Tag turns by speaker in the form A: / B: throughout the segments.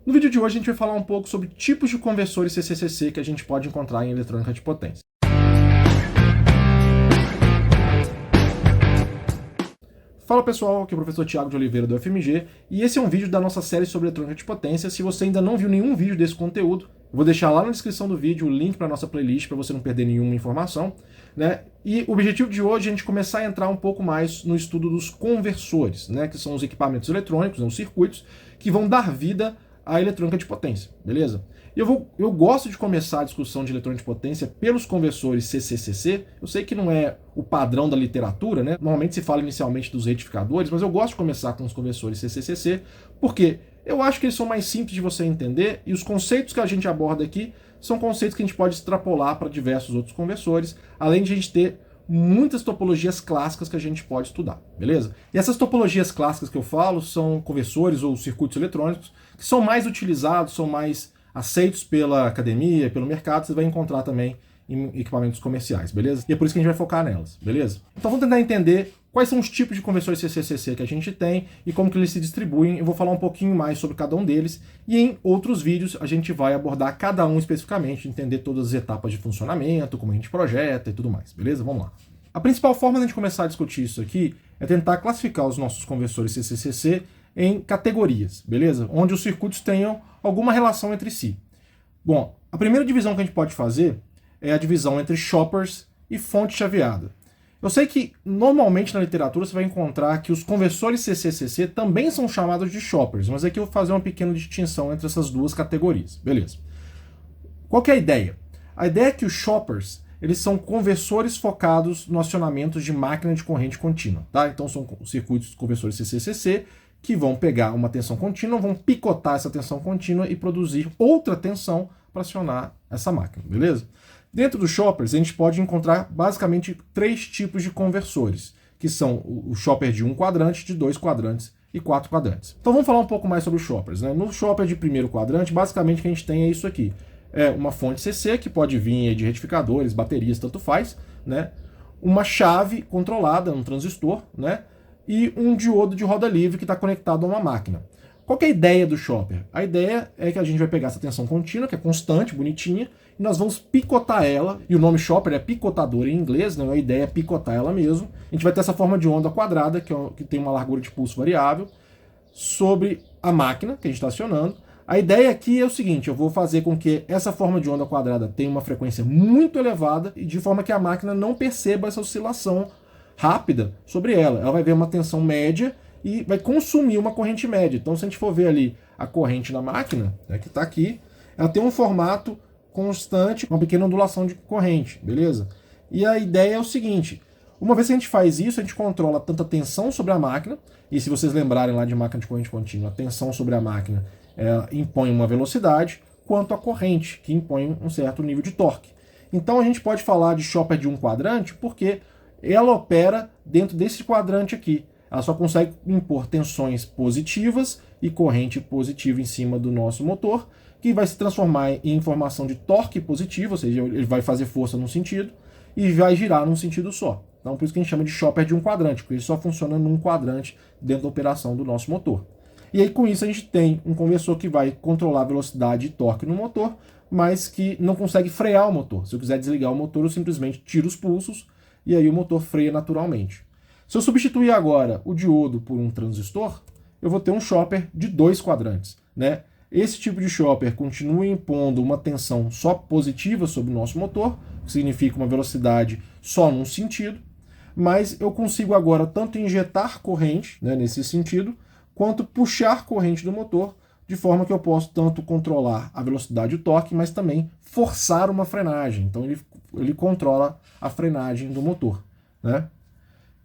A: No vídeo de hoje a gente vai falar um pouco sobre tipos de conversores CCCC que a gente pode encontrar em eletrônica de potência. Fala pessoal, aqui é o professor Thiago de Oliveira do UFMG e esse é um vídeo da nossa série sobre eletrônica de potência. Se você ainda não viu nenhum vídeo desse conteúdo, eu vou deixar lá na descrição do vídeo o link para a nossa playlist para você não perder nenhuma informação, né? E o objetivo de hoje é a gente começar a entrar um pouco mais no estudo dos conversores, né? Que são os equipamentos eletrônicos, os circuitos, que vão dar vida à eletrônica de potência, beleza? E eu gosto de começar a discussão de eletrônica de potência pelos conversores CCCC. Eu sei que não é o padrão da literatura, né? Normalmente se fala inicialmente dos retificadores, mas eu gosto de começar com os conversores CCCC, porque eu acho que eles são mais simples de você entender e os conceitos que a gente aborda aqui são conceitos que a gente pode extrapolar para diversos outros conversores, além de a gente ter muitas topologias clássicas que a gente pode estudar, beleza? E essas topologias clássicas que eu falo são conversores ou circuitos eletrônicos que são mais utilizados, são mais aceitos pela academia, pelo mercado, você vai encontrar também em equipamentos comerciais, beleza? E é por isso que a gente vai focar nelas, beleza? Então vamos tentar entender quais são os tipos de conversores CCCC que a gente tem e como que eles se distribuem. Eu vou falar um pouquinho mais sobre cada um deles e em outros vídeos a gente vai abordar cada um especificamente, entender todas as etapas de funcionamento, como a gente projeta e tudo mais, beleza? Vamos lá. A principal forma de a gente começar a discutir isso aqui é tentar classificar os nossos conversores CCCC em categorias, beleza? Onde os circuitos tenham alguma relação entre si. Bom, a primeira divisão que a gente pode fazer é a divisão entre choppers e fonte chaveada. Eu sei que normalmente na literatura você vai encontrar que os conversores CCCC também são chamados de choppers, mas aqui eu vou fazer uma pequena distinção entre essas duas categorias, beleza? Qual que é a ideia? A ideia é que os choppers eles são conversores focados no acionamento de máquina de corrente contínua, tá? Então são circuitos conversores CCCC que vão pegar uma tensão contínua, vão picotar essa tensão contínua e produzir outra tensão para acionar essa máquina, beleza? Dentro dos choppers, a gente pode encontrar basicamente três tipos de conversores, que são o chopper de 1 quadrante, de 2 quadrantes e 4 quadrantes. Então vamos falar um pouco mais sobre os choppers, né? No chopper de primeiro quadrante, basicamente o que a gente tem é isso aqui. É uma fonte CC, que pode vir de retificadores, baterias, tanto faz, né? Uma chave controlada, um transistor, né? E um diodo de roda livre que está conectado a uma máquina. Qual que é a ideia do chopper? A ideia é que a gente vai pegar essa tensão contínua, que é constante, bonitinha, e nós vamos picotar ela, e o nome chopper é picotador em inglês, né? A ideia é picotar ela mesmo. A gente vai ter essa forma de onda quadrada, que tem uma largura de pulso variável, sobre a máquina que a gente está acionando. A ideia aqui é o seguinte, eu vou fazer com que essa forma de onda quadrada tenha uma frequência muito elevada, e de forma que a máquina não perceba essa oscilação rápida sobre ela. Ela vai ver uma tensão média e vai consumir uma corrente média. Então, se a gente for ver ali a corrente na máquina, né, que está aqui, ela tem um formato constante, uma pequena ondulação de corrente, beleza? E a ideia é o seguinte, uma vez que a gente faz isso, a gente controla tanto a tensão sobre a máquina, e se vocês lembrarem lá de máquina de corrente contínua, a tensão sobre a máquina impõe uma velocidade, quanto a corrente, que impõe um certo nível de torque. Então a gente pode falar de chopper de 1 quadrante, porque ela opera dentro desse quadrante aqui. Ela só consegue impor tensões positivas e corrente positiva em cima do nosso motor, que vai se transformar em informação de torque positivo, ou seja, ele vai fazer força num sentido e vai girar num sentido só. Então por isso que a gente chama de chopper de 1 quadrante, porque ele só funciona num quadrante dentro da operação do nosso motor. E aí com isso a gente tem um conversor que vai controlar a velocidade e torque no motor, mas que não consegue frear o motor. Se eu quiser desligar o motor, eu simplesmente tiro os pulsos e aí o motor freia naturalmente. Se eu substituir agora o diodo por um transistor, eu vou ter um chopper de 2 quadrantes, né? Esse tipo de chopper continua impondo uma tensão só positiva sobre o nosso motor, que significa uma velocidade só num sentido, mas eu consigo agora tanto injetar corrente, né, nesse sentido, quanto puxar corrente do motor, de forma que eu posso tanto controlar a velocidade e o torque, mas também forçar uma frenagem. Então ele controla a frenagem do motor, né?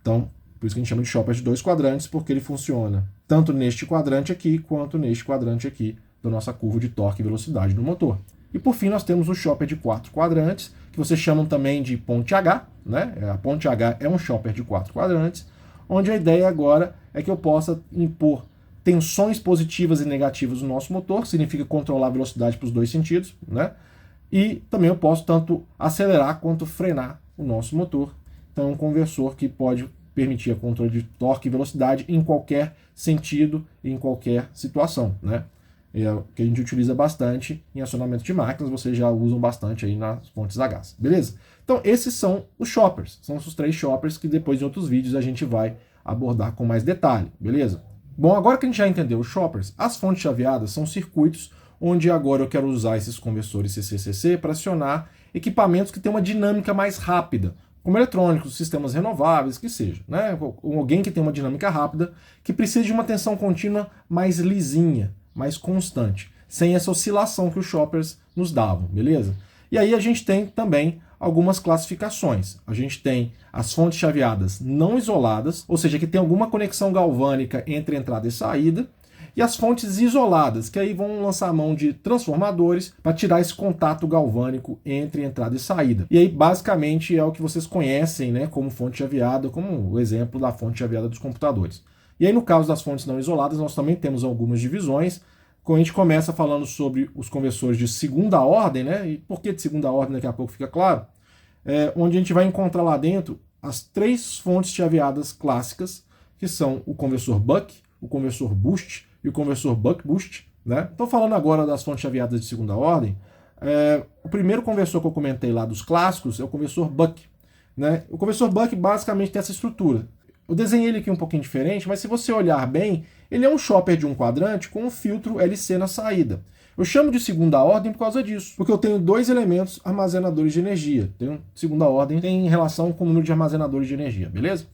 A: Então, por isso que a gente chama de chopper de 2 quadrantes, porque ele funciona tanto neste quadrante aqui, quanto neste quadrante aqui da nossa curva de torque e velocidade do motor. E por fim nós temos o chopper de 4 quadrantes, que vocês chamam também de ponte H, né? A ponte H é um chopper de 4 quadrantes, onde a ideia agora é que eu possa impor tensões positivas e negativas no nosso motor, que significa controlar a velocidade para os dois sentidos, né? E também eu posso tanto acelerar quanto frenar o nosso motor. Então é um conversor que pode permitir o controle de torque e velocidade em qualquer sentido, em qualquer situação, né? que a gente utiliza bastante em acionamento de máquinas, vocês já usam bastante aí nas fontes a gás, beleza? Então esses são os choppers, são os 3 choppers que depois em outros vídeos a gente vai abordar com mais detalhe, beleza? Bom, agora que a gente já entendeu os choppers, as fontes chaveadas são circuitos onde agora eu quero usar esses conversores CCCC para acionar equipamentos que têm uma dinâmica mais rápida, como eletrônicos, sistemas renováveis, que seja, né? Alguém que tem uma dinâmica rápida, que precisa de uma tensão contínua mais lisinha, mais constante, sem essa oscilação que os choppers nos davam, beleza? E aí a gente tem também algumas classificações. A gente tem as fontes chaveadas não isoladas, ou seja, que tem alguma conexão galvânica entre entrada e saída, e as fontes isoladas, que aí vão lançar a mão de transformadores para tirar esse contato galvânico entre entrada e saída. E aí, basicamente, é o que vocês conhecem, né, como fonte chaveada, como o exemplo da fonte chaveada dos computadores. E aí, no caso das fontes não isoladas, nós também temos algumas divisões. Quando a gente começa falando sobre os conversores de segunda ordem, né, e por que de segunda ordem daqui a pouco fica claro, onde a gente vai encontrar lá dentro as 3 fontes chaveadas clássicas, que são o conversor Buck, o conversor Boost e o conversor Buck-Boost, né? Estou falando agora das fontes chaveadas de segunda ordem. O primeiro conversor que eu comentei lá dos clássicos é o conversor Buck, né? O conversor Buck basicamente tem essa estrutura. Eu desenhei ele aqui um pouquinho diferente, mas se você olhar bem, ele é um chopper de um quadrante com um filtro LC na saída. Eu chamo de segunda ordem por causa disso, porque eu tenho 2 elementos armazenadores de energia. Segunda ordem tem relação com o número de armazenadores de energia, beleza?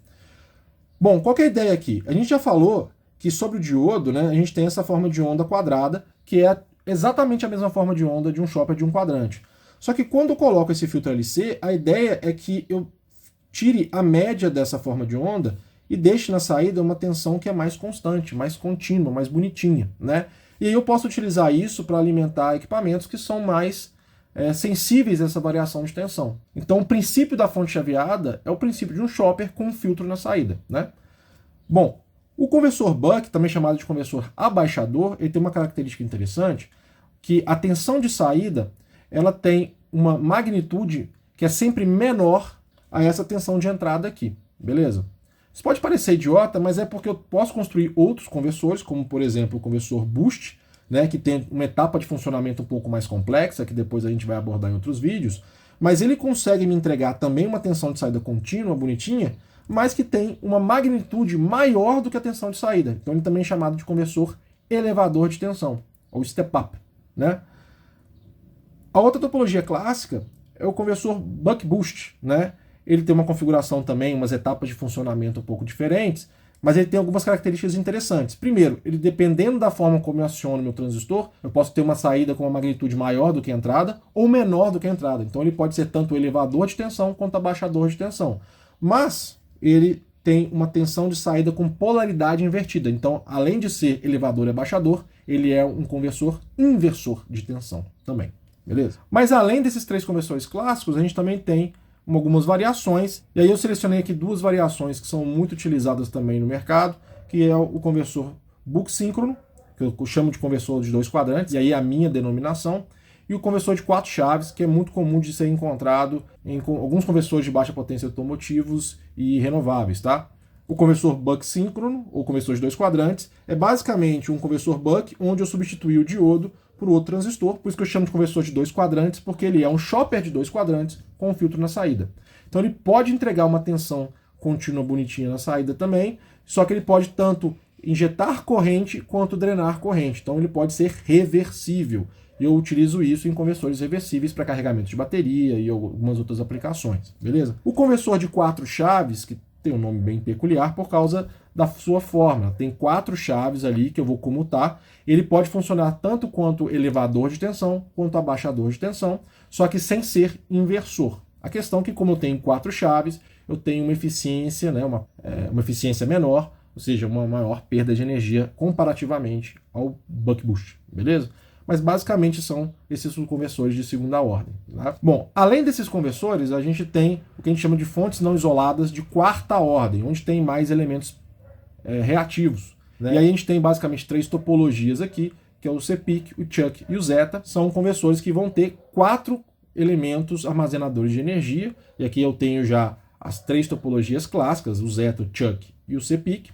A: Bom, qual que é a ideia aqui? A gente já falou que sobre o diodo, né, a gente tem essa forma de onda quadrada, que é exatamente a mesma forma de onda de um chopper de um quadrante. Só que quando eu coloco esse filtro LC, a ideia é que eu tire a média dessa forma de onda e deixe na saída uma tensão que é mais constante, mais contínua, mais bonitinha, né? E aí eu posso utilizar isso para alimentar equipamentos que são mais sensíveis a essa variação de tensão. Então o princípio da fonte chaveada é o princípio de um chopper com um filtro na saída, né? Bom, o conversor Buck, também chamado de conversor abaixador, ele tem uma característica interessante, que a tensão de saída ela tem uma magnitude que é sempre menor a essa tensão de entrada aqui, beleza? Isso pode parecer idiota, mas é porque eu posso construir outros conversores, como por exemplo o conversor Boost, né, que tem uma etapa de funcionamento um pouco mais complexa, que depois a gente vai abordar em outros vídeos, mas ele consegue me entregar também uma tensão de saída contínua, bonitinha, mas que tem uma magnitude maior do que a tensão de saída. Então ele também é chamado de conversor elevador de tensão, ou step-up, né? A outra topologia clássica é o conversor Buck-Boost, né? Ele tem uma configuração também, umas etapas de funcionamento um pouco diferentes, mas ele tem algumas características interessantes. Primeiro, ele dependendo da forma como eu aciono meu transistor, eu posso ter uma saída com uma magnitude maior do que a entrada ou menor do que a entrada. Então ele pode ser tanto elevador de tensão quanto abaixador de tensão. Mas ele tem uma tensão de saída com polaridade invertida. Então, além de ser elevador e abaixador, ele é um conversor inversor de tensão também, beleza? Mas além desses 3 conversores clássicos, a gente também tem algumas variações, e aí eu selecionei aqui 2 variações que são muito utilizadas também no mercado, que é o conversor Buck síncrono, que eu chamo de conversor de 2 quadrantes, e aí é a minha denominação, e o conversor de 4 chaves, que é muito comum de ser encontrado em alguns conversores de baixa potência automotivos e renováveis, tá? O conversor Buck síncrono, ou conversor de 2 quadrantes, é basicamente um conversor Buck onde eu substituí o diodo por outro transistor, por isso que eu chamo de conversor de 2 quadrantes, porque ele é um chopper de 2 quadrantes com um filtro na saída. Então ele pode entregar uma tensão contínua bonitinha na saída também, só que ele pode tanto injetar corrente quanto drenar corrente. Então ele pode ser reversível. E eu utilizo isso em conversores reversíveis para carregamento de bateria e algumas outras aplicações, beleza? O conversor de 4 chaves, que tem um nome bem peculiar por causa da sua forma, tem 4 chaves ali que eu vou comutar, ele pode funcionar tanto quanto elevador de tensão, quanto abaixador de tensão, só que sem ser inversor. A questão é que como eu tenho 4 chaves, eu tenho uma eficiência, né, uma eficiência menor, ou seja, uma maior perda de energia comparativamente ao Buck-Boost, beleza? Mas basicamente são esses conversores de segunda ordem. Tá? Bom, além desses conversores, a gente tem o que a gente chama de fontes não isoladas de quarta ordem, onde tem mais elementos reativos. Né? E aí a gente tem basicamente 3 topologias aqui, que é o CPIC, o Chuck e o Zeta. São conversores que vão ter 4 elementos armazenadores de energia. E aqui eu tenho já as 3 topologias clássicas, o Zeta, o Chuck e o CPIC.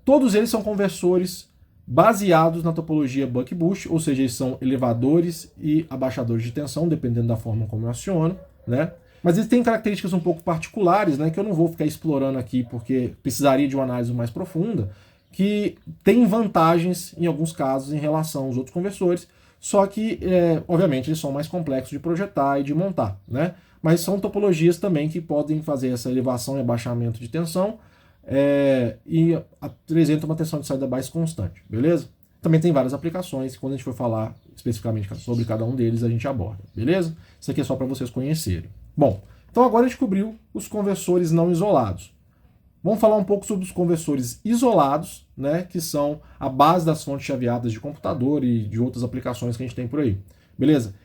A: Todos eles são conversores baseados na topologia buck-boost, ou seja, eles são elevadores e abaixadores de tensão, dependendo da forma como eu aciono, né? Mas eles têm características um pouco particulares, né, que eu não vou ficar explorando aqui porque precisaria de uma análise mais profunda, que tem vantagens em alguns casos em relação aos outros conversores, só que, obviamente, eles são mais complexos de projetar e de montar, né? Mas são topologias também que podem fazer essa elevação e abaixamento de tensão e apresentam uma tensão de saída base constante, beleza? Também tem várias aplicações, e quando a gente for falar especificamente sobre cada um deles, a gente aborda, beleza? Isso aqui é só para vocês conhecerem. Bom, então agora a gente cobriu os conversores não isolados. Vamos falar um pouco sobre os conversores isolados, né, que são a base das fontes chaveadas de computador e de outras aplicações que a gente tem por aí, beleza?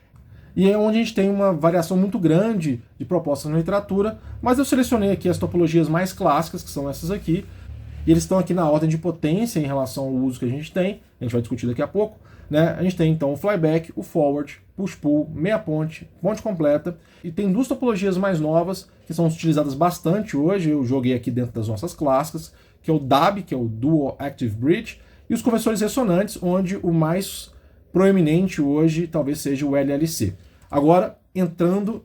A: E é onde a gente tem uma variação muito grande de propostas na literatura, mas eu selecionei aqui as topologias mais clássicas, que são essas aqui, e eles estão aqui na ordem de potência em relação ao uso que a gente tem, a gente vai discutir daqui a pouco, né? A gente tem então o flyback, o forward, push-pull, meia ponte, ponte completa, e tem duas topologias mais novas que são utilizadas bastante hoje, eu joguei aqui dentro das nossas clássicas, que é o DAB, que é o Dual Active Bridge, e os conversores ressonantes, onde o mais proeminente hoje talvez seja o LLC. Agora, entrando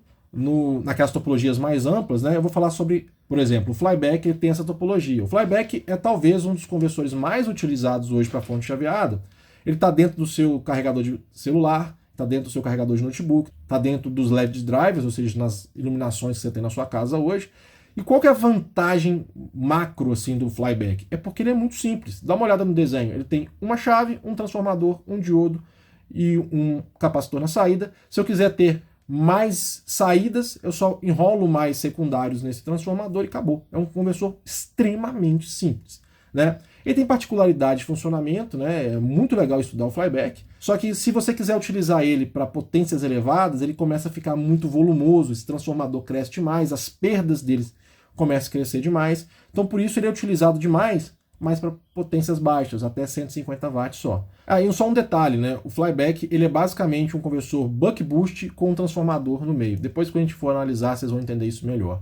A: naquelas topologias mais amplas, né, eu vou falar sobre, por exemplo, o flyback, ele tem essa topologia. O flyback é talvez um dos conversores mais utilizados hoje para fonte chaveada. Ele está dentro do seu carregador de celular, está dentro do seu carregador de notebook, está dentro dos LED drivers, ou seja, nas iluminações que você tem na sua casa hoje. E qual que é a vantagem macro assim, do flyback? É porque ele é muito simples. Dá uma olhada no desenho. Ele tem uma chave, um transformador, um diodo e um capacitor na saída. Se eu quiser ter mais saídas, eu só enrolo mais secundários nesse transformador e acabou. É um conversor extremamente simples, né? Ele tem particularidade de funcionamento, né? É muito legal estudar o flyback. Só que se você quiser utilizar ele para potências elevadas, ele começa a ficar muito volumoso, esse transformador cresce demais, as perdas deles começam a crescer demais. Então por isso ele é utilizado demais, mas para potências baixas, até 150 watts só. Aí só um detalhe, né? O flyback ele é basicamente um conversor buck-boost com um transformador no meio. Depois que a gente for analisar, vocês vão entender isso melhor.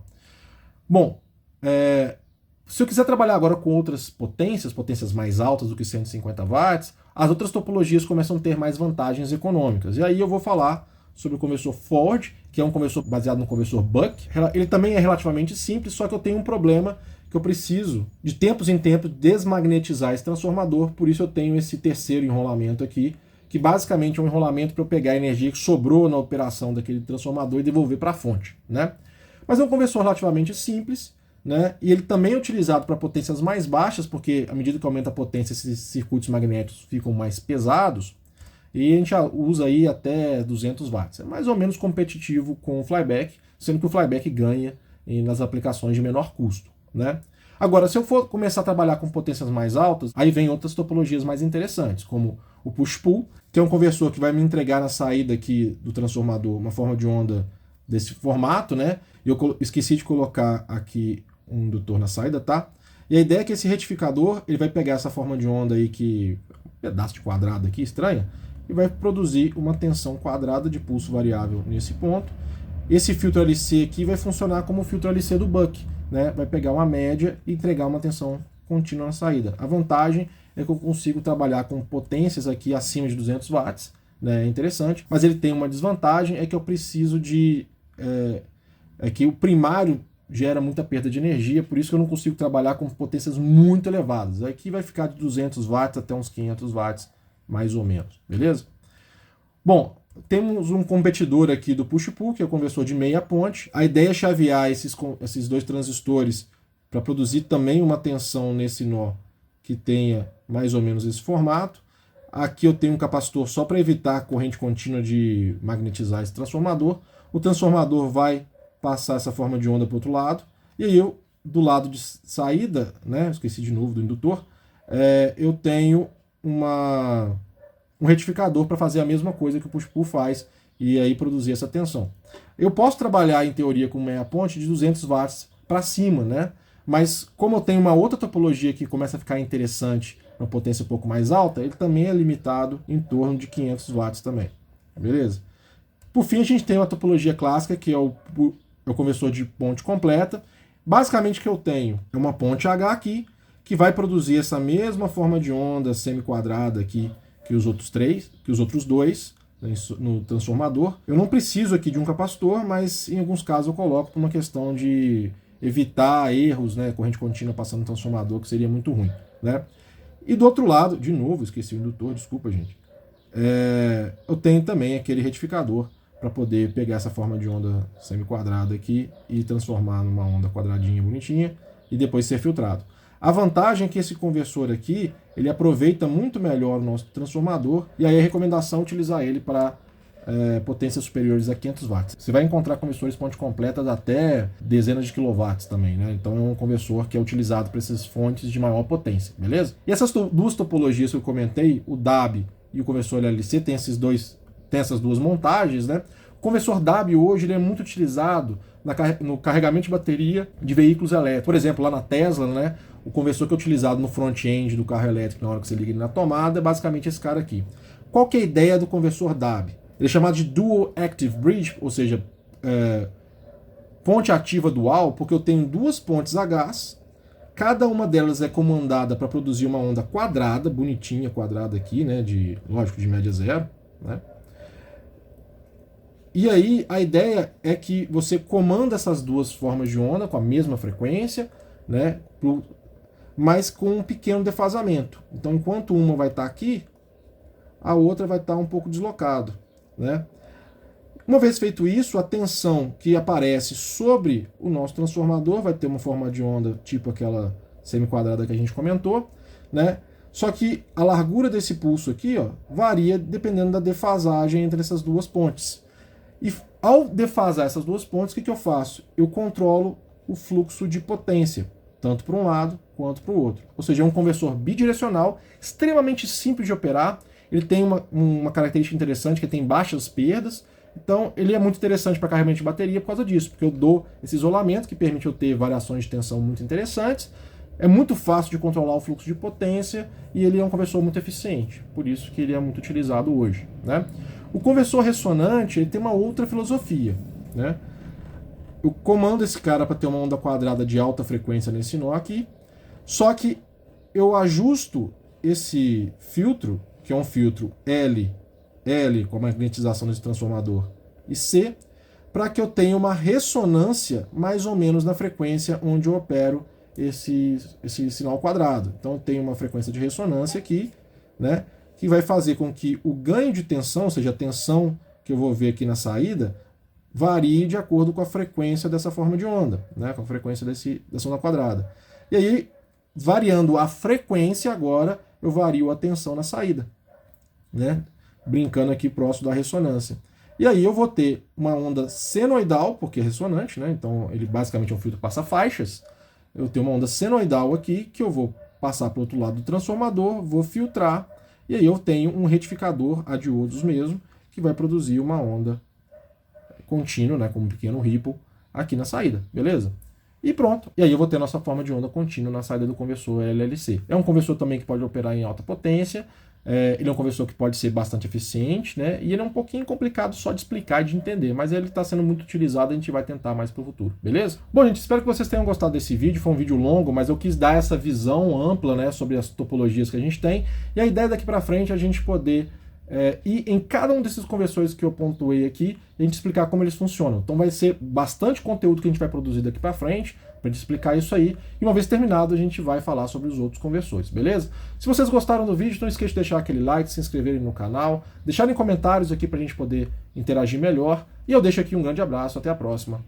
A: Bom, se eu quiser trabalhar agora com outras potências mais altas do que 150 watts, as outras topologias começam a ter mais vantagens econômicas. E aí eu vou falar sobre o conversor forward, que é um conversor baseado no conversor buck. Ele também é relativamente simples, só que eu tenho um problema que eu preciso, de tempos em tempos, desmagnetizar esse transformador, por isso eu tenho esse terceiro enrolamento aqui, que basicamente é um enrolamento para eu pegar a energia que sobrou na operação daquele transformador e devolver para a fonte, né? Mas é um conversor relativamente simples, né? E ele também é utilizado para potências mais baixas, porque à medida que aumenta a potência, esses circuitos magnéticos ficam mais pesados, e a gente usa aí até 200 watts. É mais ou menos competitivo com o flyback, sendo que o flyback ganha nas aplicações de menor custo, né? Agora, se eu for começar a trabalhar com potências mais altas, aí vem outras topologias mais interessantes, como o push-pull, que é um conversor que vai me entregar na saída aqui do transformador uma forma de onda desse formato, né? Eu esqueci de colocar aqui um indutor na saída, tá? E a ideia é que esse retificador, ele vai pegar essa forma de onda aí, um pedaço de quadrado aqui, estranha, e vai produzir uma tensão quadrada de pulso variável nesse ponto. Esse filtro LC aqui vai funcionar como o filtro LC do buck, né? Vai pegar uma média e entregar uma tensão contínua na saída. A vantagem é que eu consigo trabalhar com potências aqui acima de 200 watts, né? É interessante, mas ele tem uma desvantagem, é que eu preciso de... é que o primário gera muita perda de energia, por isso que eu não consigo trabalhar com potências muito elevadas. Aqui vai ficar de 200 watts até uns 500 watts, mais ou menos, beleza? Bom, temos um competidor aqui do push-pull, que é o conversor de meia ponte. A ideia é chavear esses dois transistores para produzir também uma tensão nesse nó que tenha mais ou menos esse formato. Aqui eu tenho um capacitor só para evitar a corrente contínua de magnetizar esse transformador. O transformador vai passar essa forma de onda para o outro lado. E aí eu, do lado de saída, né, esqueci de novo do indutor, eu tenho um retificador para fazer a mesma coisa que o push-pull faz e aí produzir essa tensão. Eu posso trabalhar, em teoria, com meia ponte de 200 watts para cima, né? Mas como eu tenho uma outra topologia que começa a ficar interessante, uma potência um pouco mais alta, ele também é limitado em torno de 500 watts também. Beleza? Por fim, a gente tem uma topologia clássica, que é o conversor de ponte completa. Basicamente o que eu tenho é uma ponte H aqui, que vai produzir essa mesma forma de onda semi-quadrada aqui que os outros dois no transformador. Eu não preciso aqui de um capacitor, mas em alguns casos eu coloco por uma questão de evitar erros, né, corrente contínua passando no transformador, que seria muito ruim, né? E do outro lado, de novo, esqueci o indutor, desculpa, gente. Eu tenho também aquele retificador para poder pegar essa forma de onda semi-quadrada aqui e transformar numa onda quadradinha bonitinha e depois ser filtrado. A vantagem é que esse conversor aqui, ele aproveita muito melhor o nosso transformador, e aí a recomendação é utilizar ele para potências superiores a 500 watts. Você vai encontrar conversores ponte completas até dezenas de quilowatts também, né? Então é um conversor que é utilizado para essas fontes de maior potência, beleza? E essas duas topologias que eu comentei, o DAB e o conversor LLC, tem essas duas montagens, né? O conversor DAB hoje ele é muito utilizado no carregamento de bateria de veículos elétricos. Por exemplo, lá na Tesla, né, o conversor que é utilizado no front-end do carro elétrico na hora que você liga ele na tomada é basicamente esse cara aqui. Qual que é a ideia do conversor DAB? Ele é chamado de Dual Active Bridge, ou seja, ponte ativa dual, porque eu tenho duas pontes a gás, cada uma delas é comandada para produzir uma onda quadrada, bonitinha, quadrada aqui, né, lógico, de média zero, né? E aí a ideia é que você comanda essas duas formas de onda com a mesma frequência, né, mas com um pequeno defasamento. Então, enquanto uma vai estar aqui, a outra vai estar um pouco deslocado, né? Uma vez feito isso, a tensão que aparece sobre o nosso transformador vai ter uma forma de onda tipo aquela semi-quadrada que a gente comentou, né? Só que a largura desse pulso aqui, ó, varia dependendo da defasagem entre essas duas pontes. E ao defasar essas duas pontes, o que eu faço? Eu controlo o fluxo de potência, tanto para um lado quanto para o outro. Ou seja, é um conversor bidirecional, extremamente simples de operar. Ele tem uma característica interessante, que tem baixas perdas. Então, ele é muito interessante para carregamento de bateria por causa disso, porque eu dou esse isolamento que permite eu ter variações de tensão muito interessantes. É muito fácil de controlar o fluxo de potência e ele é um conversor muito eficiente. Por isso que ele é muito utilizado hoje, né? O conversor ressonante ele tem uma outra filosofia, né? Eu comando esse cara para ter uma onda quadrada de alta frequência nesse nó aqui, só que eu ajusto esse filtro, que é um filtro L com a magnetização desse transformador, e C, para que eu tenha uma ressonância mais ou menos na frequência onde eu opero esse sinal quadrado. Então eu tenho uma frequência de ressonância aqui, né, que vai fazer com que o ganho de tensão, ou seja, a tensão que eu vou ver aqui na saída, varie de acordo com a frequência dessa forma de onda, né, com a frequência dessa onda quadrada. E aí, variando a frequência agora, eu vario a tensão na saída, né, brincando aqui próximo da ressonância. E aí eu vou ter uma onda senoidal, porque é ressonante, né, então ele basicamente é um filtro passa-faixas. Eu tenho uma onda senoidal aqui, que eu vou passar para o outro lado do transformador, vou filtrar, e aí eu tenho um retificador a diodos mesmo, que vai produzir uma onda contínua, né, com um pequeno ripple aqui na saída, beleza? E pronto. E aí eu vou ter a nossa forma de onda contínua na saída do conversor LLC. É um conversor também que pode operar em alta potência, ele é um conversor que pode ser bastante eficiente, né? E ele é um pouquinho complicado só de explicar e de entender, mas ele está sendo muito utilizado e a gente vai tentar mais para o futuro, beleza? Bom, gente, espero que vocês tenham gostado desse vídeo. Foi um vídeo longo, mas eu quis dar essa visão ampla, né, sobre as topologias que a gente tem. E a ideia daqui para frente é a gente poder ir em cada um desses conversores que eu pontuei aqui e a gente explicar como eles funcionam. Então vai ser bastante conteúdo que a gente vai produzir daqui para frente para gente explicar isso aí. E uma vez terminado, a gente vai falar sobre os outros conversores, beleza? Se vocês gostaram do vídeo, não esqueça de deixar aquele like, se inscreverem no canal, deixarem comentários aqui para a gente poder interagir melhor. E eu deixo aqui um grande abraço, até a próxima.